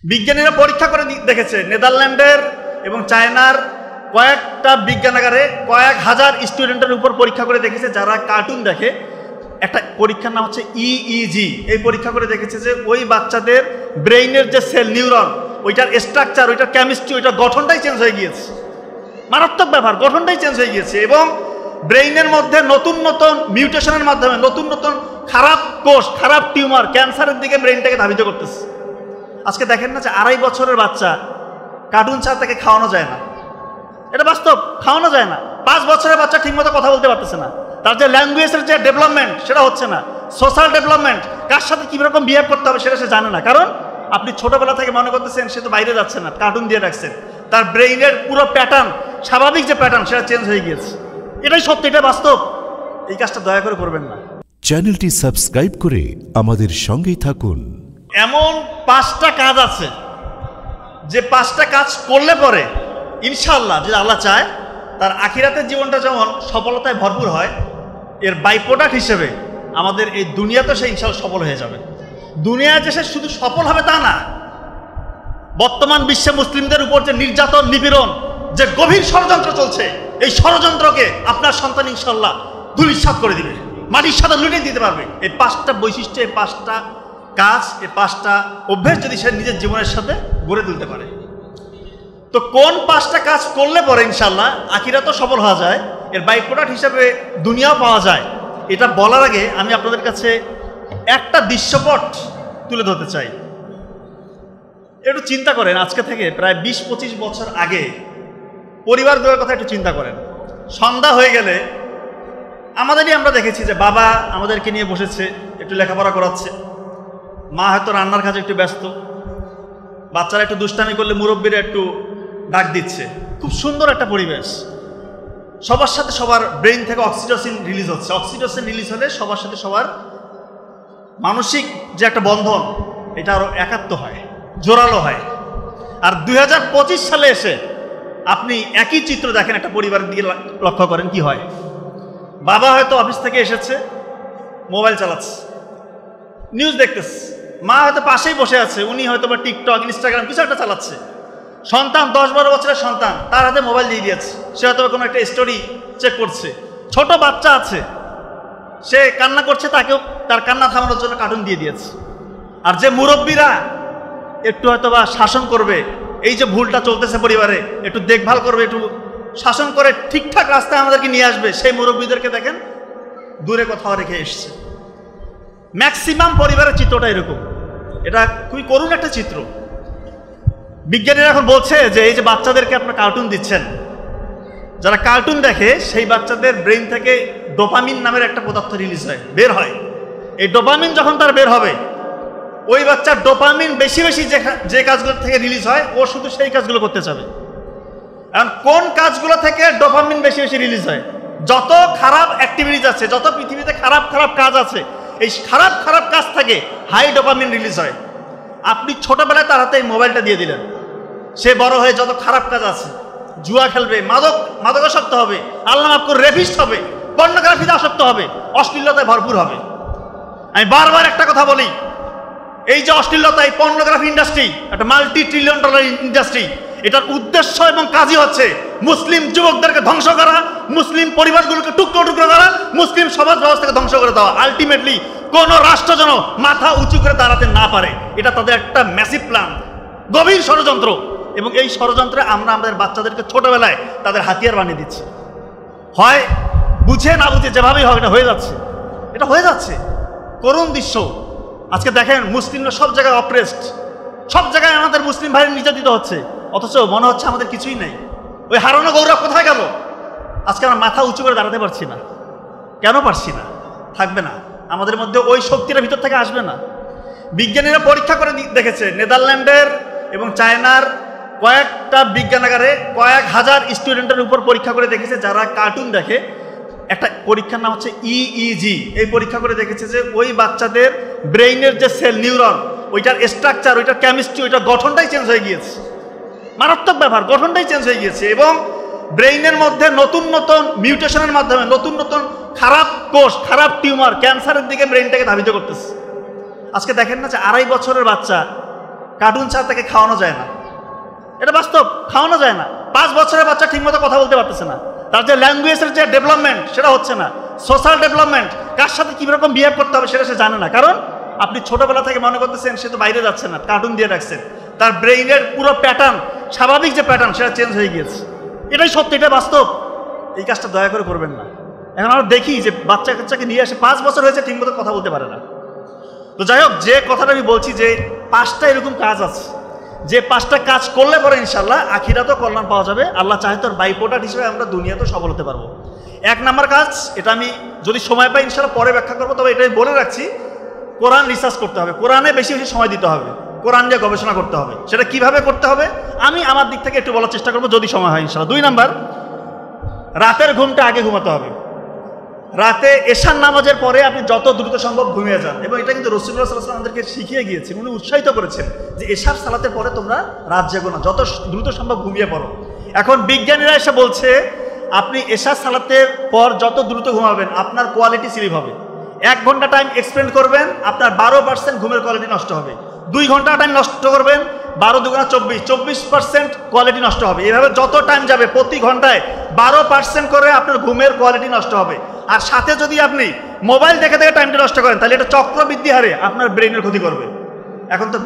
বিজ্ঞানীরা পরীক্ষা করে দেখেছে নেদারল্যান্ডের এবং চায়নার কয়েকটা বিজ্ঞানাগারে কয়েক হাজার স্টুডেন্টের উপর পরীক্ষা করে দেখেছে যারা কার্টুন দেখে। একটা পরীক্ষার নাম হচ্ছে ইইজি। এই পরীক্ষা করে দেখেছে যে ওই বাচ্চাদের ব্রেইনের যে সেল নিউরন, ওইটার স্ট্রাকচার, ওইটার কেমিস্ট্রি, ওইটার গঠনটাই চেঞ্জ হয়ে গিয়েছে। মারাত্মক ব্যাপার, গঠনটাই চেঞ্জ হয়ে গিয়েছে এবং ব্রেইনের মধ্যে নতুন নতুন মিউটেশনের মাধ্যমে নতুন নতুন খারাপ কোষ, খারাপ টিউমার, ক্যান্সারের দিকে ব্রেইনটাকে ধাবিত করতেছে। আজকে দেখেন না যে 2.5 বছরের বাচ্চা কার্টুন ছাড়া তাকে খাওয়ানো যায় না। এটা বাস্তব, খাওয়ানো যায় না। 5 বছরের বাচ্চা ঠিকমতো কথা বলতে পারতেছে না। তার যে ল্যাঙ্গুয়েজের যে ডেভেলপমেন্ট সেটা হচ্ছে না। সোশ্যাল ডেভেলপমেন্ট, কার সাথে কীরকম বিহেভ করতে হবে সেটা সে জানে না। কারণ আপনি ছোটোবেলা থেকে মনে করতেছেন সে তো বাইরে যাচ্ছে না, কার্টুন দিয়ে রাখছেন। তার ব্রেইনের পুরো প্যাটার্ন, স্বাভাবিক যে প্যাটার্ন সেটা চেঞ্জ হয়ে গিয়েছে। এটাই সত্যি, এটা বাস্তব। এই কাজটা দয়া করে করবেন না। চ্যানেলটি সাবস্ক্রাইব করে আমাদের সঙ্গেই থাকুন। এমন 5টা কাজ আছে যে 5টা কাজ করলে পরে ইনশাআল্লাহ, যদি আল্লাহ চায়, তার আখিরাতের জীবনটা যেমন সফলতায় ভরপুর হয়, এর বাই প্রোডাক্ট হিসেবে আমাদের এই দুনিয়াতে সে ইনশাআল্লাহ সফল হয়ে যাবে। দুনিয়ায় যে সে শুধু সফল হবে তা না, বর্তমান বিশ্বে মুসলিমদের উপর যে নির্যাতন, নিপীড়ন, যে গভীর ষড়যন্ত্র চলছে, এই ষড়যন্ত্রকে আপনার সন্তান ইনশাআল্লাহ ধূলিসাৎ করে দিবে, মাটির সাথে লুটিয়ে দিতে পারবে। এই 5টা বৈশিষ্ট্য, এই 5টা কাজ, এই 5টা অভ্যাস যদি সে নিজের জীবনের সাথে গড়ে তুলতে পারে, তো কোন 5টা কাজ করলে পরে ইনশাআল্লাহ আখিরাতও সফল হওয়া যায়, এর বাই প্রোডাক্ট হিসাবে দুনিয়াও পাওয়া যায়, এটা বলার আগে আমি আপনাদের কাছে একটা দৃশ্যপট তুলে ধরতে চাই। একটু চিন্তা করেন, আজকে থেকে প্রায় 20-25 বছর আগে পরিবারগুলোর কথা একটু চিন্তা করেন। সন্ধ্যা হয়ে গেলে আমাদেরই আমরা দেখেছি যে বাবা আমাদেরকে নিয়ে বসেছে, একটু লেখাপড়া করাচ্ছে, মা হয়তো রান্নার কাজে একটু ব্যস্ত, বাচ্চারা একটু দুষ্টামি করলে মুরব্বীরা একটু ডাক দিচ্ছে। খুব সুন্দর একটা পরিবেশ। সবার সাথে সবার ব্রেইন থেকে অক্সিটোসিন রিলিজ হচ্ছে। অক্সিটোসিন রিলিজ হলে সবার সাথে সবার মানসিক যে একটা বন্ধন, এটা আরও একাত্ম হয়, জোরালো হয়। আর 2025 সালে এসে আপনি একই চিত্র দেখেন, একটা পরিবারের দিকে লক্ষ্য করেন কি হয়। বাবা হয়তো অফিস থেকে এসেছে, মোবাইল চালাচ্ছে, নিউজ দেখতেছে। মা হয়তো পাশেই বসে আছে, উনি হয়তো বা টিকটক, ইনস্টাগ্রাম কিছু একটা চালাচ্ছে। সন্তান 10-12 বছরের সন্তান, তার হাতে মোবাইল দিয়ে দিয়েছে, সে হয়তো কোনো একটা স্টোরি চেক করছে। ছোট বাচ্চা আছে, সে কান্না করছে, তাকেও তার কান্না থামানোর জন্য কার্টুন দিয়ে দিয়েছে। আর যে মুরব্বীরা একটু হয়তো বা শাসন করবে, এই যে ভুলটা চলতেছে পরিবারে, একটু দেখভাল করবে, একটু শাসন করে ঠিকঠাক রাস্তায় আমাদেরকে নিয়ে আসবে, সেই মুরব্বীদেরকে দেখেন দূরে কোথাও রেখে এসছে। ম্যাক্সিমাম পরিবারের চিত্রটা এরকম। এটা খুবই করুণ একটা চিত্র। বিজ্ঞানীরা এখন বলছে যে এই যে বাচ্চাদেরকে আপনারা কার্টুন দিচ্ছেন, যারা কার্টুন দেখে সেই বাচ্চাদের ব্রেইন থেকে ডোপামিন নামের একটা পদার্থ রিলিজ হয়, বের হয়। এই ডোপামিন যখন তার বের হবে, ওই বাচ্চার ডোপামিন বেশি বেশি যে কাজগুলো থেকে রিলিজ হয়, ও শুধু সেই কাজগুলো করতে চাবে। এখন কোন কাজগুলো থেকে ডোপামিন বেশি বেশি রিলিজ হয়? যত খারাপ অ্যাক্টিভিটিস আছে, যত পৃথিবীতে খারাপ খারাপ কাজ আছে, এই খারাপ খারাপ কাজ থেকে হাই ডোপামিন রিলিজ হয়। আপনি ছোটবেলায় তার হাতে এই মোবাইলটা দিয়ে দিলেন, সে বড় হয়ে যত খারাপ কাজ আছে, জুয়া খেলবে, মাদকাসক্ত হবে, আল্লাহ মাফ করে রেপিস্ট হবে, পর্নোগ্রাফিতে আসক্ত হবে, অশ্লীলতায় ভরপুর হবে। আমি বারবার একটা কথা বলি, এই যে অশ্লীলতা, এই পর্নোগ্রাফি ইন্ডাস্ট্রি একটা $multi-trillion ইন্ডাস্ট্রি, এটার উদ্দেশ্য এবং কাজই হচ্ছে মুসলিম যুবকদেরকে ধ্বংস করা, মুসলিম পরিবারগুলোকে টুকরো টুকরো করা, মুসলিম সমাজ ব্যবস্থাকে ধ্বংস করে দেওয়া। আলটিমেটলি কোনো রাষ্ট্র যেন মাথা উঁচু করে দাঁড়াতে না পারে, এটা তাদের একটা ম্যাসিভ প্ল্যান, গভীর ষড়যন্ত্র। এবং এই ষড়যন্ত্রে আমরা আমাদের বাচ্চাদেরকে ছোটবেলায় তাদের হাতিয়ার বানিয়ে দিচ্ছি। হয় বুঝে না বুঝে যেভাবেই হোক এটা হয়ে যাচ্ছে, এটা হয়ে যাচ্ছে। করুণ দৃশ্য। আজকে দেখেন মুসলিমরা সব জায়গায় অপ্রেসড, সব জায়গায় আমাদের মুসলিম ভাইয়ের নির্যাতিত হচ্ছে, অথচ মনে হচ্ছে আমাদের কিছুই নেই। ওই হারানো গৌরব কোথায় গেল? আজকে আমরা মাথা উঁচু করে দাঁড়াতে পারছি না। কেন পারছি না? থাকবে না, আমাদের মধ্যে ওই শক্তিটা ভিতর থেকে আসবে না। বিজ্ঞানীরা পরীক্ষা করে দেখেছে নেদারল্যান্ডের এবং চায়নার কয়েকটা বিজ্ঞানাগারে কয়েক হাজার স্টুডেন্টের উপর পরীক্ষা করে দেখেছে যারা কার্টুন দেখে। একটা পরীক্ষার নাম হচ্ছে ইইজি। এই পরীক্ষা করে দেখেছে যে ওই বাচ্চাদের ব্রেইনের যে সেল নিউরন, ওইটার স্ট্রাকচার, ওইটার কেমিস্ট্রি, ওইটার গঠনটাই চেঞ্জ হয়ে গিয়েছে। মারাত্মক ব্যাপার, গঠনটাই চেঞ্জ হয়ে গিয়েছে এবং ব্রেইনের মধ্যে নতুন নতুন মিউটেশনের মাধ্যমে নতুন নতুন খারাপ কোষ, খারাপ টিউমার, ক্যান্সারের দিকে ব্রেইনটাকে ধাবিত করতেছে। আজকে দেখেন না যে 2.5 বছরের বাচ্চা কার্টুন ছাড়া তাকে খাওয়ানো যায় না, এটা বাস্তব, খাওয়ানো যায় না। 5 বছরের বাচ্চা ঠিকমতো কথা বলতে পারতেছে না, তার যে ল্যাঙ্গুয়েজের যে ডেভেলপমেন্ট সেটা হচ্ছে না, সোশ্যাল ডেভেলপমেন্ট, কার সাথে কীরকম বিহেভ করতে হবে সেটা সে জানে না। কারণ আপনি ছোটোবেলা থেকে মনে করতেছেন সে তো বাইরে যাচ্ছে না, কার্টুন দিয়ে রাখছেন, তার ব্রেইনের পুরো প্যাটার্ন, স্বাভাবিক যে প্যাটার্ন সেটা চেঞ্জ হয়ে গিয়েছে। এটাই সত্যি, এটা বাস্তব। এই কাজটা দয়া করে করবেন না। এখন আমরা দেখি যে বাচ্চা কাচ্চাকে নিয়ে আসে, 5 বছর হয়েছে ঠিকমতো কথা বলতে পারে না। তো যাই হোক, যে কথাটা আমি বলছি যে 5টা এরকম কাজ আছে, যে 5টা কাজ করলে পরে ইনশাল্লাহ আখিরাতেও কল্যাণ পাওয়া যাবে। আল্লাহ চাহে তোর বাই প্রোডাক্ট হিসেবে আমরা দুনিয়াতেও সফল হতে পারবো। 1 নম্বর কাজ, এটা আমি যদি সময় পাই ইনশাল্লাহ পরে ব্যাখ্যা করবো, তবে এটাই বলে রাখছি, কোরআন রিসার্চ করতে হবে, কোরআনে বেশি বেশি সময় দিতে হবে, কোরআন নিয়ে গবেষণা করতে হবে। সেটা কিভাবে করতে হবে আমি আমার দিক থেকে একটু বলার চেষ্টা করবো যদি সময় হয় ইনশাল্লাহ। 2 নম্বর, রাতের ঘুমটা আগে ঘুমাতে হবে। রাতে এশার নামাজের পরে আপনি যত দ্রুত সম্ভব ঘুমিয়ে যান, এবং এটা কিন্তু রাসূলুল্লাহ সাল্লাল্লাহু আলাইহি ওয়াসাল্লাম আমাদেরকে শিখিয়ে গিয়েছেন, উনি উৎসাহিত করেছেন যে এশার সালাতের পরে তোমরা রাত জেগো না, যত দ্রুত সম্ভব ঘুমিয়ে পড়ো। এখন বিজ্ঞানীরা এসে বলছে আপনি এশার সালাতের পর যত দ্রুত ঘুমাবেন আপনার কোয়ালিটি স্লিপ হবে। 1 ঘন্টা টাইম এক্সপেন্ড করবেন, আপনার 12% ঘুমের কোয়ালিটি নষ্ট হবে। 2 ঘন্টা টাইম নষ্ট করবেন, 12 দুগুণা 24% কোয়ালিটি নষ্ট হবে। এভাবে যত টাইম যাবে প্রতি ঘন্টায় 12% করে আপনার ঘুমের কোয়ালিটি নষ্ট হবে। আর সাথে যদি আপনি মোবাইল দেখে দেখে টাইমটা নষ্ট করেন তাহলে এটা চক্রবৃদ্ধি হারে আপনার ব্রেনের ক্ষতি করবে। এখন তো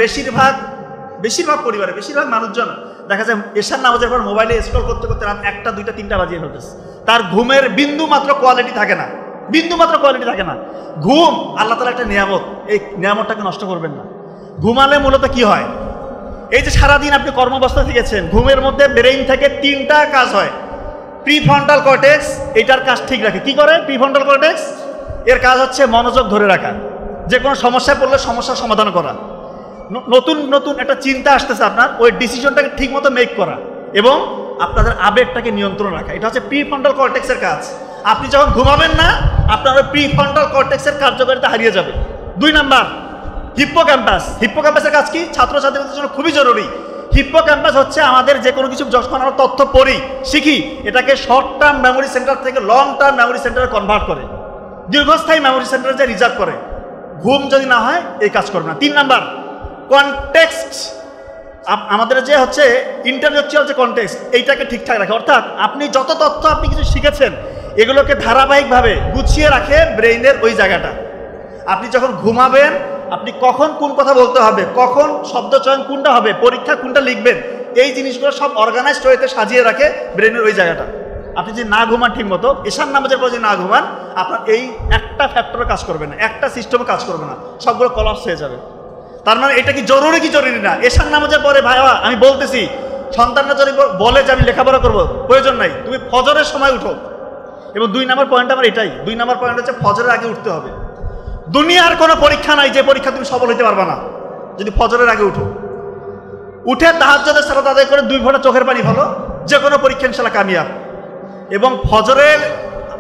বেশিরভাগ পরিবারে বেশিরভাগ মানুষজন দেখা যায় এশার নামাজের পর মোবাইলে স্ক্রল করতে করতে রাত 1টা 2টা 3টা বাজিয়ে ফেলতেছে, তার ঘুমের বিন্দু মাত্র কোয়ালিটি থাকে না, ঘুম আল্লাহ তাআলার একটা নিয়ামত, এই নিয়ামতটাকে নষ্ট করবেন না। ঘুমালে মূলত কি হয়, এই যে সারাদিন আপনি কর্মব্যস্ত থেকেছেন, ঘুমের মধ্যে ব্রেইন থেকে 3টা কাজ হয়। প্রিফ্রন্টাল কর্টেক্স এটার কাজ ঠিক রাখে। কি করে প্রিফ্রন্টাল কর্টেক্স? এর কাজ হচ্ছে মনোযোগ ধরে রাখা, যে কোনো সমস্যায় পড়লে সমস্যার সমাধান করা, নতুন নতুন একটা চিন্তা আসতেছে আপনার, ওই ডিসিশনটাকে ঠিক মতো মেক করা এবং আপনাদের আবেগটাকে নিয়ন্ত্রণ রাখা। এটা হচ্ছে প্রিফ্রন্টাল কর্টেক্সের কাজ। আপনি যখন ঘুমাবেন না আপনার ওই প্রিফ্রন্টাল কর্টেক্সের কার্যকারিতা হারিয়ে যাবে। 2 নাম্বার, হিপ্পোক্যাম্পাসের কাজ কি? ছাত্রছাত্রীদের জন্য খুবই জরুরি। হিপ্পোক্যাম্পাস হচ্ছে আমাদের যে কোনো কিছু যখন আমরা তথ্য পড়ি শিখি, এটাকে শর্ট টার্ম মেমোরি সেন্টার থেকে লং টার্ম মেমোরি সেন্টারে কনভার্ট করে, দীর্ঘস্থায়ী মেমোরি সেন্টারে যে রিজার্ভ করে। ঘুম যদি না হয় এই কাজ করবে না। 3 নাম্বার, কনটেক্সট। আমাদের যে হচ্ছে ইন্টালেকচুয়াল যে কনটেক্সট, এইটাকে ঠিকঠাক রাখে। অর্থাৎ আপনি যত তথ্য আপনি কিছু শিখেছেন এগুলোকে ধারাবাহিকভাবে গুছিয়ে রাখে ব্রেইনের ওই জায়গাটা। আপনি যখন ঘুমাবেন আপনি কখন কোন কথা বলতে হবে, কখন শব্দ চয়ন কোনটা হবে, পরীক্ষা কোনটা লিখবেন, এই জিনিসগুলো সব অর্গানাইজড হয়ে সাজিয়ে রাখে ব্রেনের ওই জায়গাটা। আপনি যদি না ঘুমান ঠিক মতো, এশার নামাজের পর যদি না ঘুমান, আপনার এই একটা ফ্যাক্টরে কাজ করবে না, একটা সিস্টেমে কাজ করবে না, সবগুলো কলাপস হয়ে যাবে। তার মানে এটা কি জরুরি কি জরুরি না? এশার নামাজের পরে ভাইয়া আমি বলতেছি, সন্তানরা যদি বলে যে আমি লেখাপড়া করবো, প্রয়োজন নাই, তুমি ফজরের সময় উঠো। এবং 2 নম্বর পয়েন্ট আমার এটাই, 2 নম্বর পয়েন্ট হচ্ছে ফজরের আগে উঠতে হবে। দুনিয়ার কোনো পরীক্ষা নাই যে পরীক্ষা তুমি সফল হতে পারবে না যদি ফজরের আগে উঠো। উঠে তাহাজ্জুদের সালাত আদায় করে 2 ঘন্টা চোখের পানি ফেলো, যে কোনো পরীক্ষা ইনশাআল্লাহ কামিয়াব। এবং ফজরের,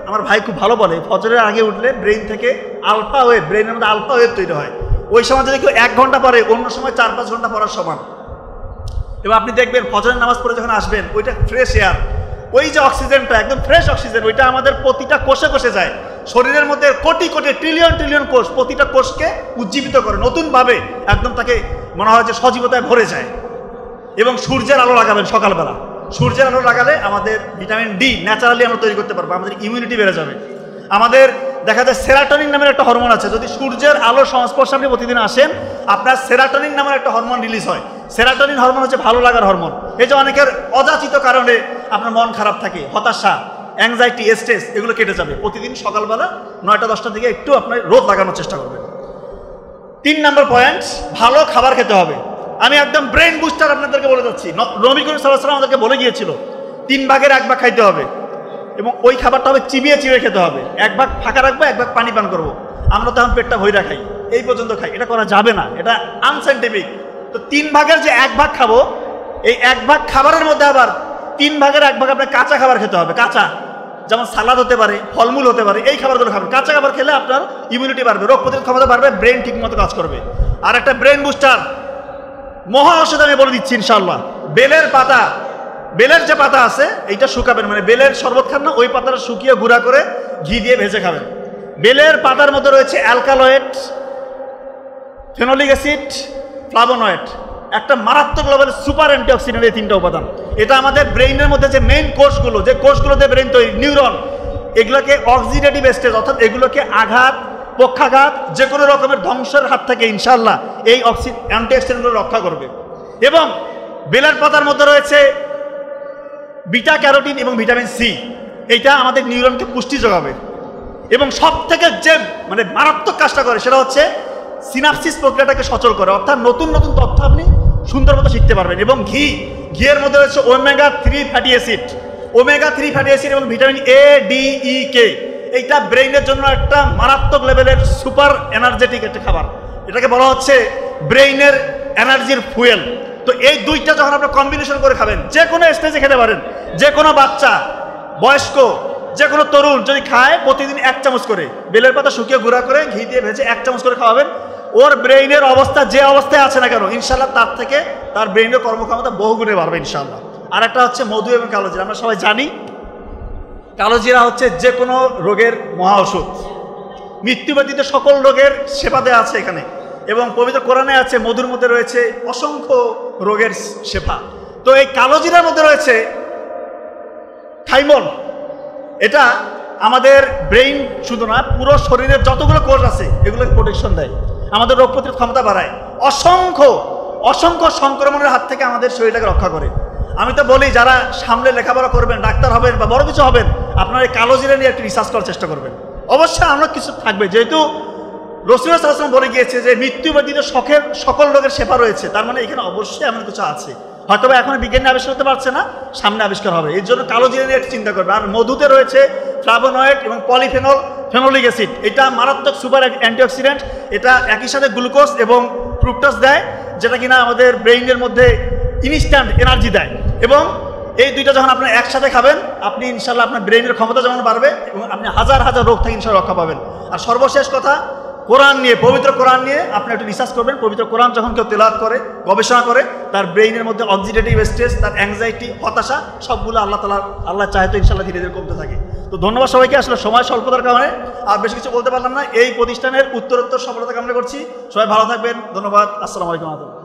আমার ভাই খুব ভালো বলে, ফজরের আগে উঠলে ব্রেইন থেকে আলফা ওয়েভ, ব্রেইনের মধ্যে আলফা ওয়েভ তৈরি হয়। ওই সময় যদি কেউ 1 ঘন্টা পরে, অন্য সময় 4-5 ঘন্টা পড়ার সমান। এবং আপনি দেখবেন ফজরের নামাজ পড়ে যখন আসবেন, ওইটা ফ্রেশ এয়ার, ওই যে অক্সিজেনটা একদম ফ্রেশ অক্সিজেন, ওইটা আমাদের প্রতিটা কোষে কোষে যায়। শরীরের মধ্যে কোটি কোটি ট্রিলিয়ন কোষ, প্রতিটা কোষকে উজ্জীবিত করে নতুনভাবে, একদম তাকে মনে হয় যে সজীবতায় ভরে যায়। এবং সূর্যের আলো লাগাবেন সকালবেলা, সূর্যের আলো লাগালে আমাদের ভিটামিন ডি ন্যাচারালি আমরা তৈরি করতে পারবো, আমাদের ইমিউনিটি বেড়ে যাবে। আমাদের দেখা যায় সেরাটোনিন নামের একটা হরমোন আছে, যদি সূর্যের আলোর সংস্পর্শে আপনি প্রতিদিন আসেন আপনার সেরাটোনিন নামের একটা হরমোন রিলিজ হয়। সেরাটোনিন হরমোন হচ্ছে ভালো লাগার হরমোন। এই যে অনেকের অযাচিত কারণে আপনার মন খারাপ থাকে, হতাশা, অ্যাংজাইটি, স্ট্রেস, এগুলো কেটে যাবে। প্রতিদিন সকালবেলা 9টা-10টার দিকে একটু আপনার রোদ লাগানোর চেষ্টা করবেন। 3 নম্বর পয়েন্ট, ভালো খাবার খেতে হবে। আমি একদম ব্রেন বুস্টার আপনাদেরকে বলে যাচ্ছি, নবী করিম সাল্লাল্লাহু আলাইহি ওয়াসাল্লাম আমাদেরকে বলে গিয়েছিল 3 ভাগের 1 ভাগ খাইতে হবে, এবং ওই খাবারটা হবে চিবিয়ে খেতে হবে। 1 ভাগ ফাঁকা রাখবো, 1 ভাগ পানি পান করবো। আমরা তো এখন পেটটা ভইরা খাই, এই পর্যন্ত খাই, এটা করা যাবে না, এটা আনসাইন্টিফিক। তো 3 ভাগের যে 1 ভাগ খাবো, এই 1 ভাগ খাবারের মধ্যে আবার 3 ভাগের 1 ভাগ আপনার কাঁচা খাবার খেতে হবে। কাঁচা, যেমন সালাদ হতে পারে, ফলমূল হতে পারে, এই খাবারগুলো খাবেন। কাঁচা খাবার খেলে আপনার ইমিউনিটি বাড়বে, রোগ প্রতিরোধ ক্ষমতা বাড়বে, ব্রেন ঠিক মতো কাজ করবে। আর একটা ব্রেন বুস্টার মহা ঔষধ আমি বলে দিচ্ছি ইনশাআল্লাহ, বেলের পাতা, বেলের যে পাতা আছে এইটা শুকাবেন, মানে বেলের শরবত খান না, ওই পাতাটা শুকিয়ে গুঁড়া করে ঘি দিয়ে ভেজে খাবেন। বেলের পাতার মধ্যে রয়েছে অ্যালকালয়েড, ফেনোলিক অ্যাসিড, ফ্লাভোনয়েড। একটা মারাত্মক লেভেলের সুপার অ্যান্টিঅক্সিডেন্ট এই তিনটা উপাদান। এটা আমাদের ব্রেইনের মধ্যে যে মেইন কোষগুলো, যে কোষগুলোতে ব্রেইন তৈরি, নিউরন, এগুলোকে অক্সিডেটিভ স্টেজ অর্থাৎ এগুলোকে আঘাত, পক্ষাঘাত, যে কোনো রকমের ধ্বংসের হাত থেকে ইনশাআল্লাহ এই অ্যান্টিঅক্সিডেন্টগুলো রক্ষা করবে। এবং বেলের পাতার মধ্যে রয়েছে বিটা ক্যারোটিন এবং ভিটামিন সি, এইটা আমাদের নিউরনকে পুষ্টি যোগাবে। এবং সব থেকে যে মানে মারাত্মক কাজটা করে সেটা হচ্ছে সিনাপসিস প্রক্রিয়াটাকে সচল করে, অর্থাৎ নতুন নতুন তথ্য আপনি সুন্দর মতো শিখতে পারবেন। এবং ঘিয়ের মধ্যে রয়েছে omega-3 fatty acid, omega-3 fatty acid এবং ভিটামিন এ, ডি, ই, কে। এইটা ব্রেইনের জন্য একটা মারাত্মক লেভেলের সুপার এনার্জেটিক একটা খাবার। এটাকে বলা হচ্ছে ব্রেইনের এনার্জির ফুয়েল। তো এই দুইটা যখন আপনারা কম্বিনেশন করে খাবেন, যে কোনো স্টেজে খেতে পারেন, যে কোনো বাচ্চা, বয়স্ক, যে কোনো তরুণ যদি খায়, প্রতিদিন 1 চামচ করে বেলের পাতা শুকিয়ে গুঁড়া করে ঘি দিয়ে ভেজে 1 চামচ করে খাওয়াবেন, ওর ব্রেইনের অবস্থা যে অবস্থায় আছে না কেন ইনশাল্লাহ তার থেকে তার ব্রেইনের কর্মক্ষমতা বহুগুণে বাড়বে ইনশাল্লাহ। আর একটা হচ্ছে মধু এবং কালোজিরা। আমরা সবাই জানি কালোজিরা হচ্ছে যে কোনো রোগের মহা ওষুধ, মৃত্যু ব্যতীত সকল রোগের সেবা দেওয়া আছে এখানে। এবং পবিত্র কোরআনে আছে মধুর মধ্যে রয়েছে অসংখ্য রোগের সেবা। তো এই কালোজিরার মধ্যে রয়েছে থাইমল, এটা আমাদের ব্রেইন শুধু না, পুরো শরীরের যতগুলো কোষ আছে এগুলোকে প্রোটেকশন দেয়, আমাদের রোগ প্রতিরোধ ক্ষমতা বাড়ায়, অসংখ্য অসংখ্য সংক্রমণের হাত থেকে আমাদের শরীরটাকে রক্ষা করে। আমি তো বলি যারা সামনে লেখাপড়া করবেন, ডাক্তার হবেন বা বড় কিছু হবেন, আপনারা এই কালোজিরা নিয়ে একটু রিসার্চ করার চেষ্টা করবেন। অবশ্যই আমরা কিছু থাকবে, যেহেতু রাসূলুল্লাহ সাল্লাল্লাহু আলাইহি ওয়াসাল্লাম বলে গিয়েছে যে মৃত্যু ব্যতীত সকল রোগের সেবা রয়েছে, তার মানে এখানে অবশ্যই এমন কিছু আছে, হয়তো বা এখন বিজ্ঞানী আবিষ্কার করতে পারছে না, সামনে আবিষ্কার হবে। এই জন্য কালোজিরা নিয়ে একটু চিন্তা করবে। আর মধুতে রয়েছে ফ্লাভোনয়েড এবং পলিফেনল, ফেনোলিক অ্যাসিড, এটা মারাত্মক সুপার অ্যান্টিঅক্সিডেন্ট। এটা একই সাথে গ্লুকোজ এবং ফ্রুক্টোজ দেয়, যেটা কিনা আমাদের ব্রেইনের মধ্যে ইনস্ট্যান্ট এনার্জি দেয়। এবং এই দুইটা যখন আপনারা একসাথে খাবেন, আপনি ইনশাল্লাহ আপনার ব্রেইনের ক্ষমতা যেমন বাড়বে এবং আপনি হাজার হাজার রোগ থেকে ইনশাল্লাহ রক্ষা পাবেন। আর সর্বশেষ কথা, কোরআন নিয়ে, পবিত্র কোরআন নিয়ে আপনি একটু রিসার্চ করবেন। পবিত্র কোরআন যখন কেউ তেলাওয়াত করে, গবেষণা করে, তার ব্রেইনের মধ্যে অক্সিডেটিভ স্ট্রেস, তার অ্যাংজাইটি, হতাশা, সবগুলো আল্লাহ চাহে তো ইনশাল্লাহ ধীরে ধীরে কমতে থাকে। তো ধন্যবাদ সবাইকে। আসলে সময় স্বল্পতার কারণে আর বেশি কিছু বলতে পারলাম না। এই প্রতিষ্ঠানের উত্তরোত্তর সফলতা কামনা করছি। সবাই ভালো থাকবেন। ধন্যবাদ। আসসালামু আলাইকুম।